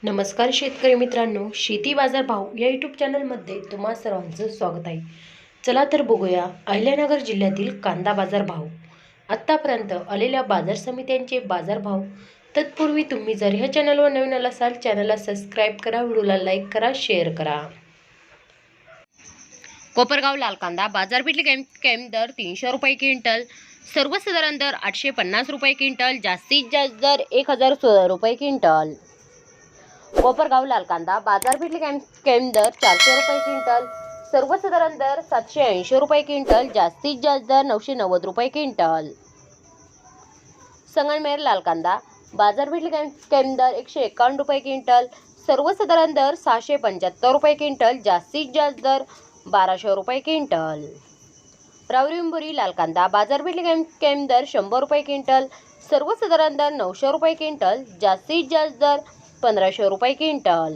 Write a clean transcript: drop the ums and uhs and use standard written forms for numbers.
नमस्कार शेतकरी मित्रांनो, शेती बाजार भाव या यूट्यूब चॅनलमध्ये तुम्हा सर्वांचं स्वागत आहे. चला तर बघूया अहिल्यानगर जिल्ह्यातील कांदा बाजार भाव. आत्तापर्यंत आलेल्या बाजार समित्यांचे बाजार भाव. तत्पूर्वी तुम्ही जर ह्या चॅनलवर नवीन असाल चॅनलला सबस्क्राईब करा, व्हिडिओला लाईक करा, शेअर करा. कोपरगाव लाल कांदा बाजारपेठेत कॅम्प दर 300 रुपये क्विंटल, सर्वसाधारण दर 850 रुपये क्विंटल, जास्तीत जास्त दर 1016 रुपये क्विंटल. कोपरगाव लाल कांदा बाजारपेठेत कॅम्प दर 400 रुपये क्विंटल, सर्वसाधारण दर 780 रुपये क्विंटल, जास्तीत जास्त दर 990 रुपये क्विंटल. संगमनेर लाल कांदा बाजारपेठेत कॅम्प दर 151 रुपये क्विंटल, सर्वसाधारण दर 675 रुपये क्विंटल, जास्तीत जास्त दर 1200 रुपये क्विंटल. रावरिंबुरी लाल कांदा बाजारपेठेत कॅम्प दर 100 रुपये क्विंटल, सर्वसाधारण दर 900 रुपये क्विंटल, जास्तीत जास्त दर 1500 रुपये क्विंटल.